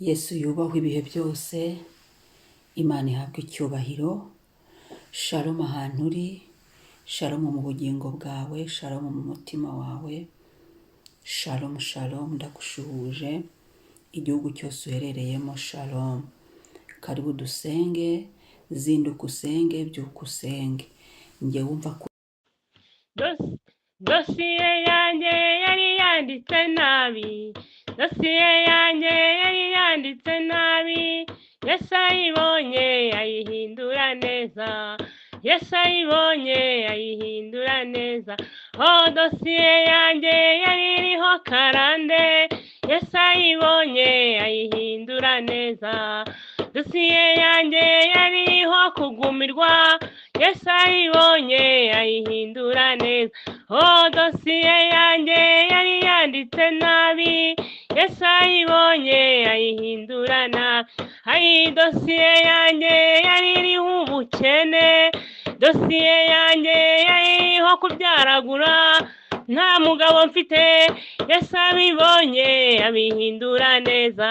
Yesu yubahwe ibihe byose, Imana ihabwe icyubahiro. Shalom ahantu uri, shalom mu bugingo bwawe, shalom mu mutima wawe, shalom shalom, ndagushuhuje igihugu cyose uherereyemo, shalom. Karibu dusenge, zinduka usenge, byuka usenge. Njye wumva ko dosiye yanjye yari yanditse nabi, dosiye yanjye yari yanditse nabi, Yesu ayibonye ayihindura neza, Yesu ayibonye ayihindura neza. Oh, dosiye yanjye yari iriho karande, Yesu ayibonye ayihindura neza. Dosiye yanjye yari iriho kugumirwa, Yesu ayibonye ayihindura neza. Oh, dosiye yanjye yari yanditse nabi, Yesu ayibonye ayihindura nabi. Ayi, dosiye yanjye yari iriho ubukene, dosiye yanjye yari iriho kubyaragura, nta mugabo mfite, Yesu abibonye abihindura neza.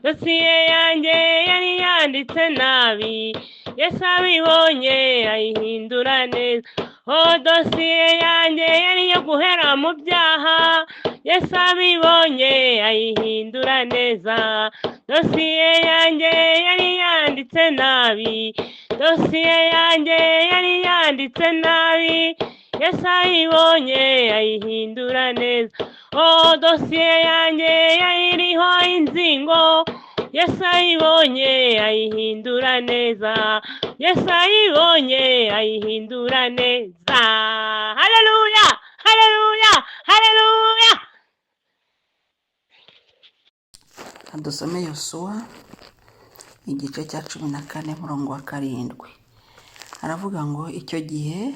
Dosiye yanjye yari yanditse nabi, Yesu abibonye ayihindura neza. Oh, dosiye yanjye yari iyo guhera mu byaha, Yesu abibonye ayihindura neza. Dosiye yanjye yari yanditse nabi, dosiye yanjye yari yanditse nabi, Yesu ayibonye ayihindura neza. Oh, dosiye yanjye yari iriho inzingo, Yesu ayibonye ayihindura neza, Yesu ayibonye ayihindura neza. Haleluya, haleluya, haleluya. dusome Yosuwa igice cya 14 murongo wa 7. Aravuga ngo icyo gihe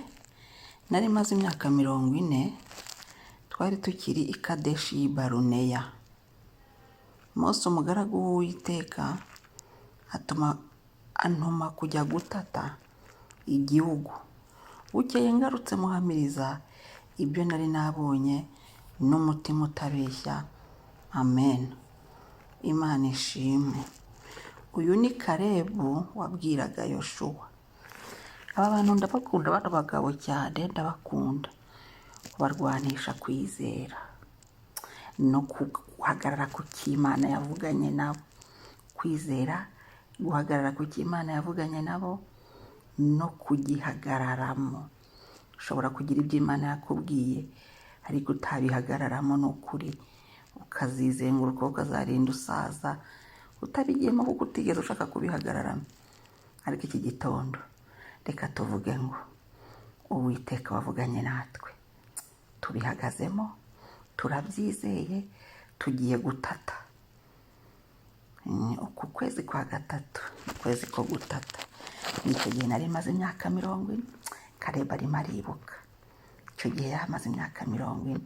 nari maze imyaka 40, twari tukiri i Kadeshi y'i Baruneya. Mose umugaragu w'Uwiteka antuma kujya gutata igihugu. Bukeye ngarutse muhamiriza ibyo nari nabonye n'umutima utabeshya. Amen. Imana ishimwe. Uyu ni Kalebu wabwiraga Yoshuwa. Aba bantu ndabakunda, bano bagabo cyane ndabakunda. Kubarwanisha kwizera no guhagarara ku cy'Imana yavuganye nabo. Kwizera, guhagarara ku cy'Imana yavuganye nabo no kugihagararamo. Ushobora kugira ibyo Imana yakubwiye ariko utabihagararamo, n'ukuri ukazizenguruka, ukazarinda usaza utabigiyemo kuko utigeze ushaka kubihagararamo. Ariko iki gitondo reka tuvuge ngo Uwiteka wavuganye natwe, tubihagazemo, turabyizeye, tugiye gutata. Uku kwezi kwa gatatu, ukwezi ko gutata. Nicyo gihe nari maze imyaka 40, Kalebu arimo aribuka. Icyo gihe yamaze imyaka 40,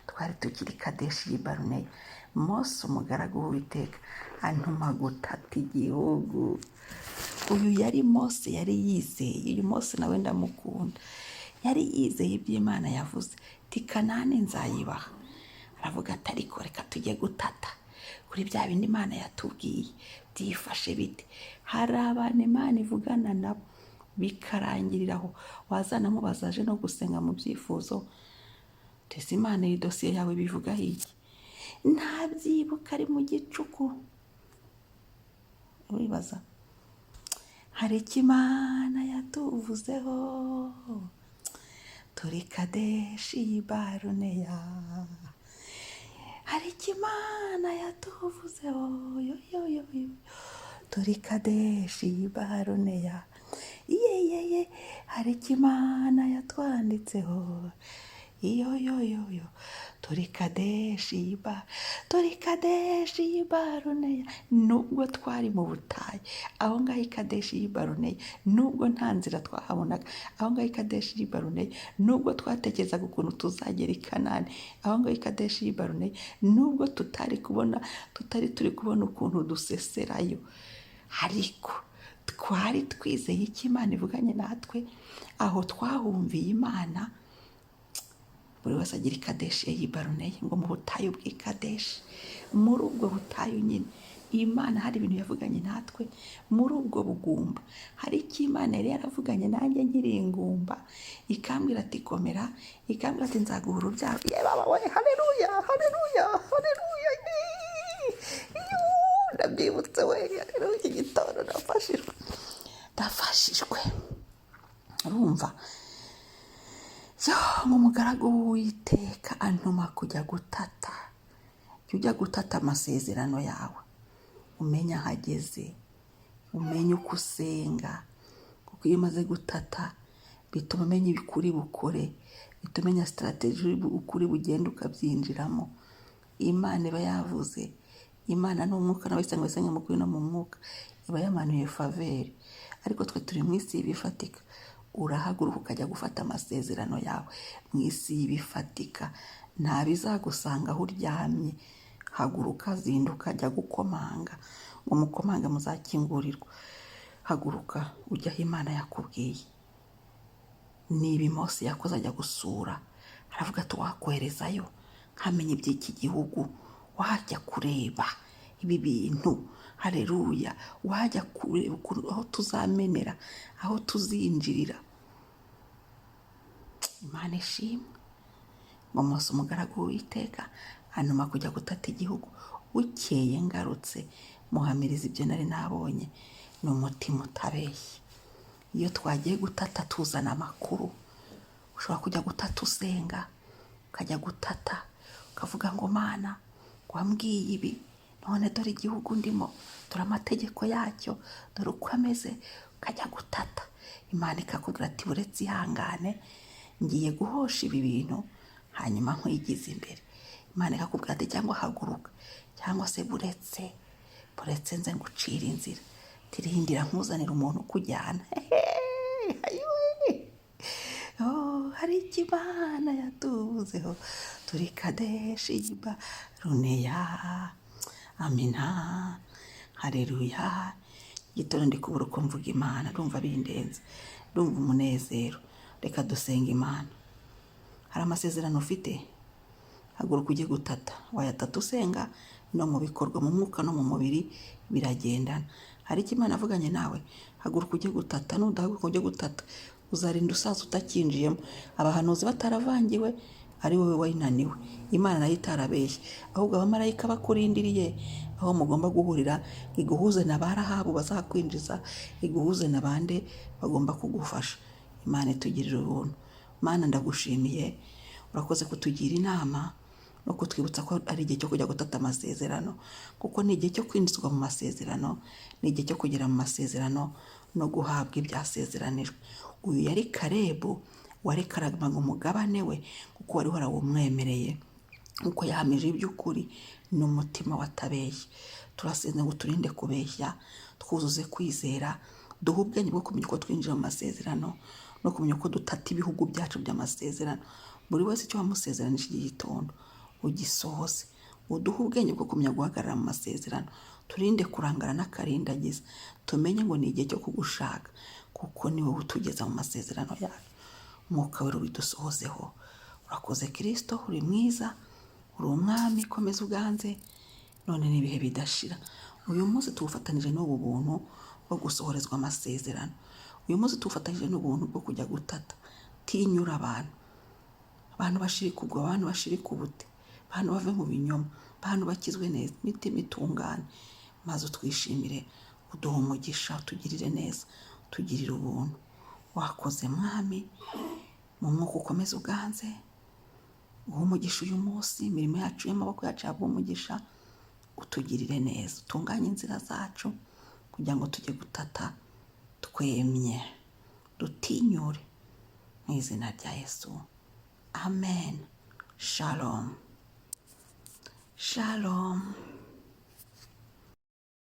twari tukiri Kadeshi y'i Baruneya. Mose umugaragu w'Uwiteka antuma gutata igihugu. Uyu yari Mose, yari yizeye. Uyu Mose nawe ndamukunda. Yari yizeye ibyo Imana yavuze, ati Kanani nzayibaha. Aravuga ati ariko reka tujye gutata kuri bya bindi Imana yatubwiye, byifashe bite. Hari abantu Imana ivugana nabo bikarangiriraho, wazana mubazaje no gusenga mu byifuzo, tese Imana iyi dosiye yawe bivugaho iki? Ntabyibuka, ari mu gicuku. Wibaza, hari icyo Imana yatuvuzeho, turi Kadeshi y'i Baruneya. Hari icyo Imana yatuvuzeho, turi Kadeshi y'i Baruneya. Hari icyo Imana yatwanditseho, turi Kadeshi y'i Baruneya. Nubwo twari mu butayu aho ngaho i Kadeshi y'i Baruneya, nubwo nta nzira twahabonaga aho ngaho i Kadeshi y'i Baruneya, nubwo twatekerezaga ukuntu tuzagera i Kanani aho ngaho i Kadeshi y'i Baruneya, nubwo tutari turi kubona ukuntu duseserayo, ariko twari twizeye icyo Imana ivuganye natwe. Aho twahumviye Imana, buri wese agira i Kadeshi y'i Baruneya, ngo mu butayu bw'i Kadeshi. Muri ubwo butayu nyine Imana hari ibintu yavuganye natwe muri ubwo bugumba. Hari icyo Imana yari yaravuganye nanjye nkiri ingumba, ikambwira ati komera, ikambwira ati nzaguha urubyaro. Ye baba we, haleluya, haleluya, haleluya. Ndabyibutse we, haleluya, iki gitondo ndafashijwe. Urumva, nk'umugaragu w'Uwiteka antuma kujya gutata. Jya ujya gutata amasezerano yawe, umenye aho ageze, umenye uko usenga, kuko iyo umaze gutata bituma umenya ibikuri bukore, bituma umenya strategy ukuri bugenda ukabyinjiramo. Imana iba yavuze, Imana ni umwuka, n'abayisanga bayisanga mu kuri no mu mwuka, iba yamanuye faveri. Ariko twe turi mu isi y'ibifatika. Urahaguruka ukajya gufata amasezerano yawe mu isi y'ibifatika. Nta bizagusanga aho uryamye. Haguruka, zinduka, jya gukomanga, ngo mukomanga muzakingurirwa. Haguruka ujya aho Imana yakubwiye. Niba Mose yakoze ajya gusura, aravuga ati wakoherezayo nkamenya iby'iki gihugu, wajya kureba ibi bintu, haleluya, wajya kureba aho tuzamenera, aho tuzinjirira. Imana ishimwe. Ngo Mose umugaragu w'Uwiteka antuma kujya gutata igihugu. Bukeye ngarutse muhamiriza ibyo nari nabonye n'umutima utabeshye. Iyo twagiye gutata tuzana amakuru. Ushobora kujya gutata usenga, ukajya gutata ukavuga ngo Mana, wambwiye ibi, none dore igihugu ndimo, dore amategeko yacyo, dore uko ameze. Ukajya gutata, Imana ikakubwira ati buretse ihangane, ngiye guhosha ibi bintu, hanyuma nkwigize imbere. Imana ikakubwira ati cyangwa haguruka, cyangwa se buretse nze ngucira inzira, tirindira nkuzanira umuntu ukujyana. Hari icyo Imana yatuvuzeho, turi Kadeshi Baruneya. Amina, haleluya. Igitondo ndi kubura uko mvuga Imana, ndumva bindenze, ndumva umunezero. Reka dusenga Imana. Hari amasezerano ufite, haguruka ujye gutata. Wayatata usenga, no mu bikorwa, mu mwuka no mu mubiri biragendana. Hari icyo Imana avuganye nawe, haguruka ujye gutata. Nudahaguruka ujye gutata, uzarinda usaza utakinjiyemo. Abahanuzi bataravangiwe, ari wowe wayinaniwe. Imana nayo itarabeshye, ahubwo abamarayika bakurindiriye aho mugomba guhurira, iguhuze na Barahabu bazakwinjiza, iguhuze na bande bagomba kugufasha. Imana itugirira ubuntu. Mana ndagushimiye, urakoze kutugira inama no kutwibutsa ko ari igihe cyo kujya gutata amasezerano, kuko ni igihe cyo kwinjizwa mu masezerano, ni igihe cyo kugera mu masezerano no guhabwa ibyasezeranijwe. Uyu yari Kalebu warekaramaga umugabane we, kuko wari warawumwemereye, kuko yahamije iby'ukuri n'umutima watabeshye. Turasenze ngo turinde kubeshya, twuzuze kwizera, duhe ubwenge bwo kumenya uko twinjira mu masezerano no kumenya uko dutata ibihugu byacu by'amasezerano. Buri wese icyo wamusezeranije iki gitondo ugisohoze, uduhe ubwenge bwo kumenya guhagarara mu masezerano. Turinde kurangara n'akarindagiza, tumenye ngo ni igihe cyo kugushaka, kuko ni wowe utugeza mu masezerano yacu. Umwuka wera ubidusohozeho. Urakoze Kristo, uri mwiza, uri umwami, komeza uganze none n'ibihe bidashira. Uyu munsi tuwufatanije n'ubu buntu bwo gusohorezwa amasezerano. Uyu munsi tuwufatanije n'ubuntu bwo kujya gutata. Tinyura abantu bashirika ubwo, abantu bashirika ubute, abantu bave mu binyoma, abantu bakizwe neza, imitima itungane, maze utwishimire, uduhe umugisha, utugirire neza, utugirire ubuntu. Wakoze Mwami, mu mwuka ukomeze uganze, uha umugisha uyu munsi, imirimo yacu y'amaboko yacu yahabwa umugisha, utugirire neza, utunganye inzira zacu kugira ngo tujye gutata twemye, dutinyure mu izina rya Yesu. Amen. Shalom. Shalom.